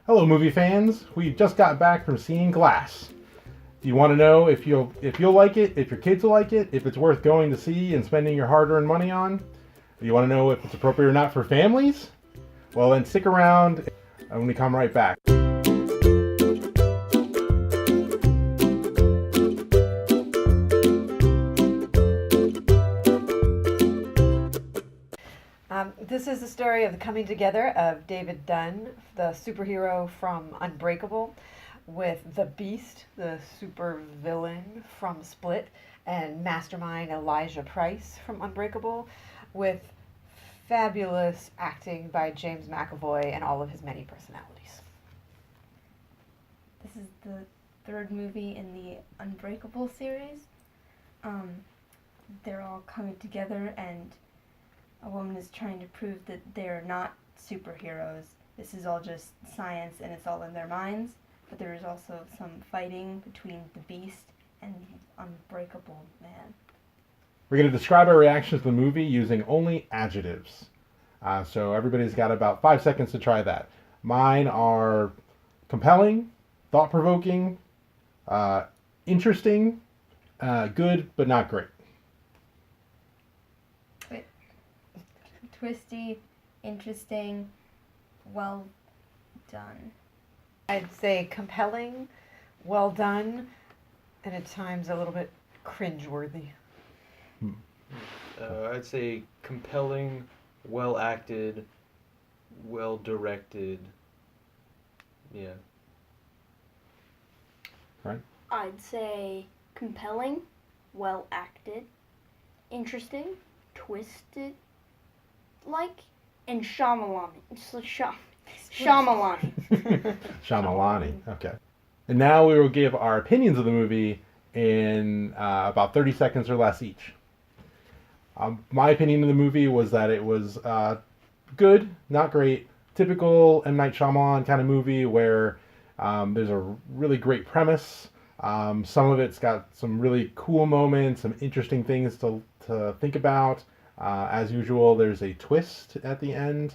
Hello, movie fans. We just got back from seeing Glass. Do you want to know if you'll like it, if your kids will like it, if it's worth going to see and spending your hard-earned money on? Do you want to know if it's appropriate or not for families? Well, then stick around and we come right back. This is the story of the coming together of David Dunn, the superhero from Unbreakable, with the Beast, the super villain from Split, and Mastermind Elijah Price from Unbreakable, with fabulous acting by James McAvoy and all of his many personalities. This is the third movie in the Unbreakable series. They're all coming together and a woman is trying to prove that they're not superheroes. This is all just science and it's all in their minds. But there is also some fighting between the Beast and the Unbreakable Man. We're going to describe our reactions to the movie using only adjectives. So everybody's got about 5 seconds to try that. Mine are compelling, thought-provoking, interesting, good, but not great. Twisty, interesting, well done. I'd say compelling, well done, and at times a little bit cringeworthy. I'd say compelling, well acted, well directed. Yeah. Right? I'd say compelling, well acted, interesting, twisted, and Shyamalan. It's like Shyamalan. Shyamalani. Okay. And now we will give our opinions of the movie in about 30 seconds or less each. My opinion of the movie was that it was good, not great. Typical M Night Shyamalan kind of movie where there's a really great premise. Some of it's got some really cool moments, some interesting things to think about. As usual, there's a twist at the end.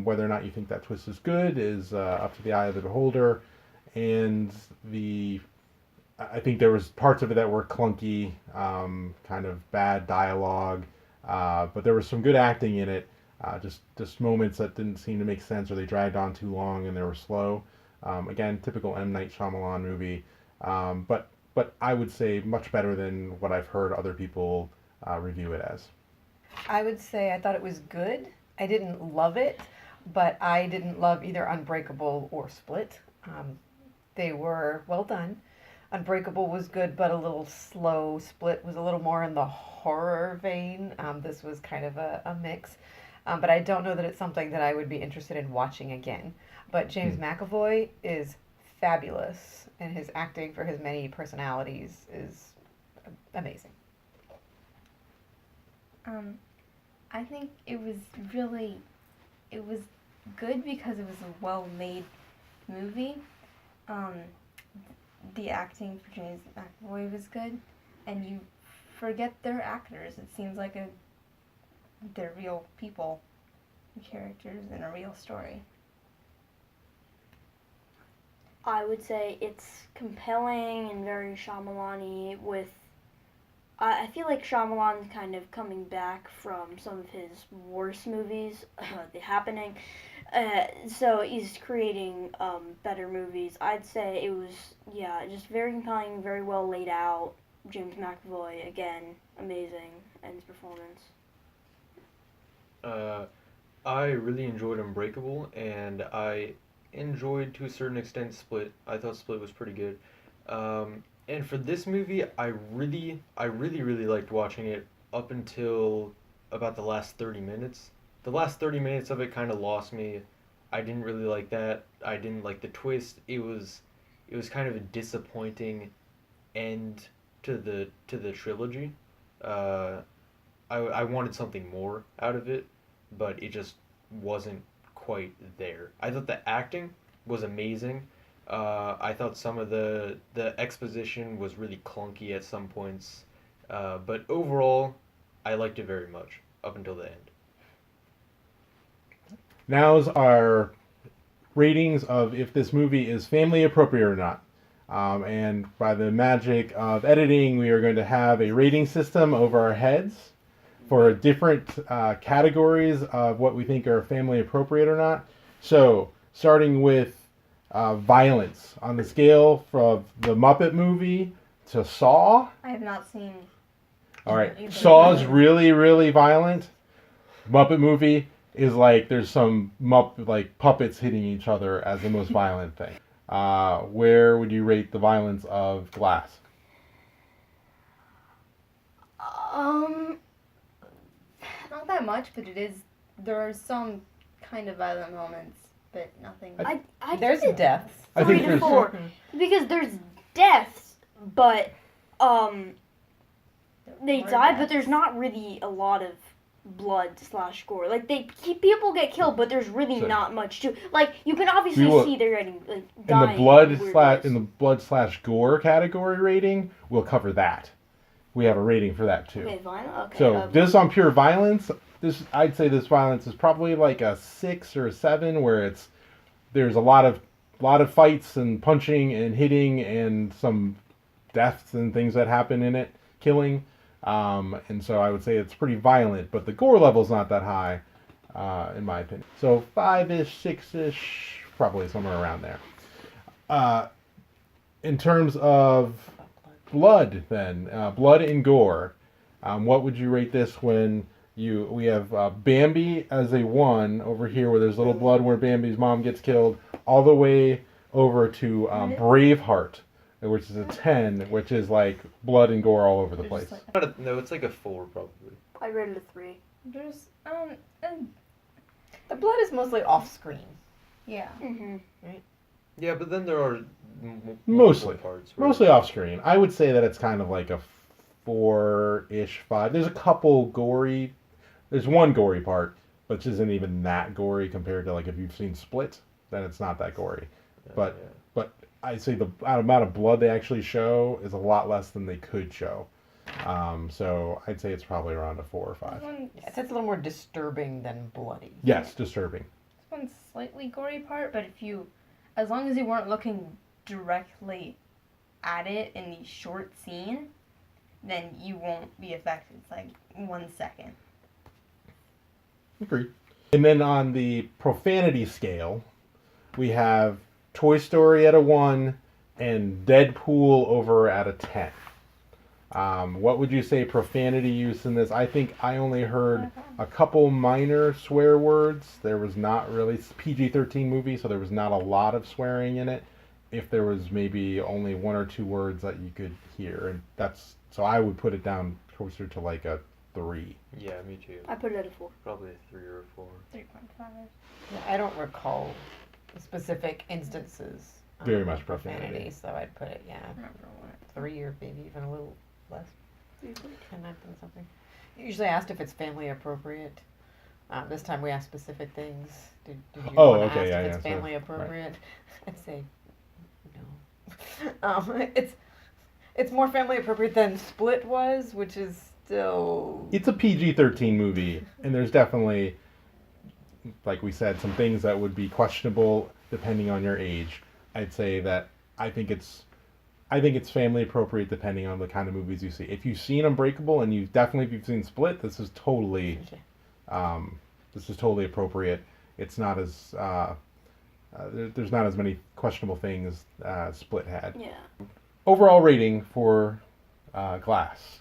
Whether or not you think that twist is good is up to the eye of the beholder. And I think there was parts of it that were clunky, kind of bad dialogue, but there was some good acting in it. Just moments that didn't seem to make sense, or they dragged on too long and they were slow. Again, typical M Night Shyamalan movie, but I would say much better than what I've heard other people review it as. I would say I thought it was good. I didn't love it, but I didn't love either Unbreakable or Split. They were well done. Unbreakable was good, but a little slow. Split was a little more in the horror vein. This was kind of a mix. But I don't know that it's something that I would be interested in watching again. But James McAvoy is fabulous, and his acting for his many personalities is amazing. I think it was good because it was a well-made movie. The acting for James McAvoy was good, and you forget they're actors. It seems like they're real people, characters in a real story. I would say it's compelling and very Shyamalan-y with... I feel like Shyamalan's kind of coming back from some of his worst movies, The Happening. So he's creating better movies. I'd say it was, just very compelling, very well laid out. James McAvoy, again, amazing in his performance. I really enjoyed Unbreakable, and I enjoyed, to a certain extent, Split. I thought Split was pretty good. And for this movie, I really liked watching it up until about the last 30 minutes. The last 30 minutes of it kind of lost me. I didn't really like that. I didn't like the twist. It was kind of a disappointing end to the trilogy. I wanted something more out of it, but it just wasn't quite there. I thought the acting was amazing. I thought some of the exposition was really clunky at some points, but overall, I liked it very much up until the end. Now's our ratings of if this movie is family appropriate or not. And by the magic of editing, we are going to have a rating system over our heads for different categories of what we think are family appropriate or not. So, starting with violence on the scale from the Muppet movie to Saw. I have not seen. All right, Either. Saw is really, really violent. Muppet movie is like there's some like puppets hitting each other as the most violent thing. Where would you rate the violence of Glass? Not that much, but it is. There are some kind of violent moments, but nothing. I There's give it deaths. I 3 think to there's 4 because there's deaths, but they Or die, but deaths. there's not really a lot of blood/gore. Like people get killed, but there's really So- not much to. Like you can obviously We will- see they're getting like in dying. the blood in weird slash ways. in the blood/gore category rating, we'll cover that. We have a rating for that too. Okay, violent. Okay. So this on pure violence, I'd say this violence is probably like a 6 or a 7, where there's a lot of fights and punching and hitting and some deaths and things that happen in it, killing. And so I would say it's pretty violent, but the gore level's not that high, in my opinion. So 5-ish, 6-ish, probably somewhere around there. In terms of blood, then, blood and gore, what would you rate this when we have Bambi as a 1 over here, where there's little blood where Bambi's mom gets killed, all the way over to Braveheart, which is a 10, which is like blood and gore all over the They're place. just like- No, it's like a 4 probably. I rated a 3. There's The blood is mostly off screen. yeah. Mm-hmm. Yeah, but then there are Mostly. parts. where- Mostly off screen. I would say that it's kind of like a 4-ish, 5. There's a couple there's one gory part, which isn't even that gory compared to like if you've seen Split, then it's not that gory. But I'd say the amount of blood they actually show is a lot less than they could show. So I'd say it's probably around a 4 or 5. It's a little more disturbing than bloody. Yes, disturbing. This one's slightly gory part, but as long as you weren't looking directly at it in the short scene, then you won't be affected. It's like 1 second. Agreed. And then on the profanity scale, we have Toy Story at a 1 and Deadpool over at a 10. What would you say profanity use in this? I think I only heard a couple minor swear words. There was not really PG-13 movie, so there was not a lot of swearing in it. If there was maybe only 1 or 2 words that you could hear, and so I would put it down closer to like a 3. Yeah, me too. I put it at a 4. Probably a 3 or a 4. 3.5. Yeah, I don't recall specific instances. of Very much profanity. So I'd put it, I don't remember what. 3 or maybe even a little less. 10, 9 point something. Usually asked if it's family appropriate. This time we asked specific things. Did you Oh, want to okay, ask yeah, if yeah, it's so- family right. appropriate? I'd say no. It's more family appropriate than Split was, which is still. It's a PG-13 movie, and there's definitely, like we said, some things that would be questionable depending on your age. I'd say that I think it's family appropriate depending on the kind of movies you see. If you've seen Unbreakable and if you've seen Split, this is totally appropriate. It's not as there's not as many questionable things Split had. Yeah. Overall rating for Glass,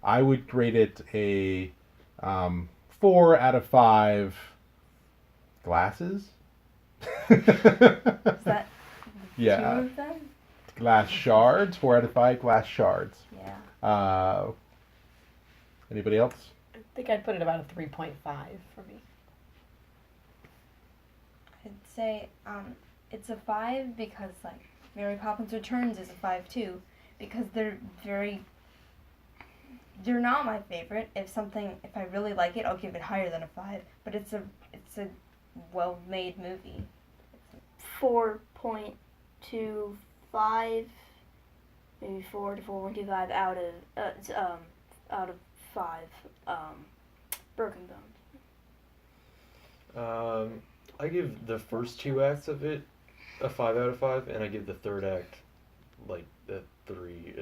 I would rate it a 4 out of 5 glasses. Is that Yeah, 2 of them? glass shards. 4 out of 5 glass shards. Yeah. Anybody else? I think I'd put it about a 3.5 for me. I'd say it's a 5 because like Mary Poppins Returns is a 5 too, because they're not my favorite. If I really like it, I'll give it higher than a 5. But it's a well-made movie. 4.25, maybe 4 to 4.25 out of 5. Broken Bones. I give the first 2 acts of it a 5 out of 5, and I give the third act like a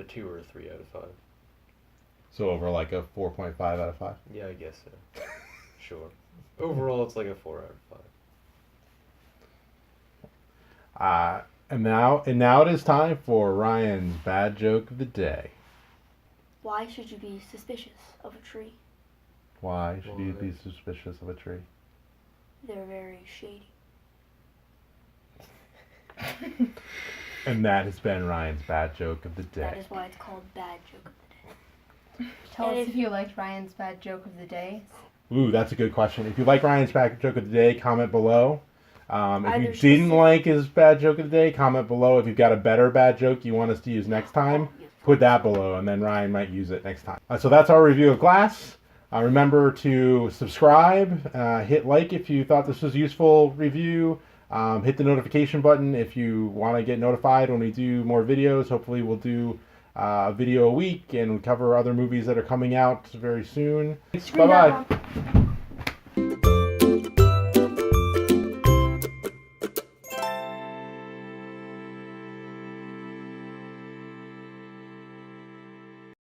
2 or a 3 out of 5. So over like a 4.5 out of 5. Yeah, I guess so. Sure. Overall, it's like a 4 out of 5. And now it is time for Ryan's bad joke of the day. Why should you be suspicious of a tree? Why should you be Why? suspicious of a tree? They're very shady. And that has been Ryan's bad joke of the That day. is why it's called bad joke of the day. Tell And us if you liked Ryan's bad joke of the day. Ooh, that's a good question. If you like Ryan's bad joke of the day, comment below. If you Either didn't specific- like his bad joke of the day, comment below. If you've got a better bad joke you want us to use next time, Yes. put that below, and then Ryan might use it next time. So that's our review of Glass. Remember to subscribe, hit like if you thought this was a useful review, hit the notification button if you want to get notified when we do more videos. Hopefully we'll do a video a week and cover other movies that are coming out very soon. Scream Bye-bye. out loud.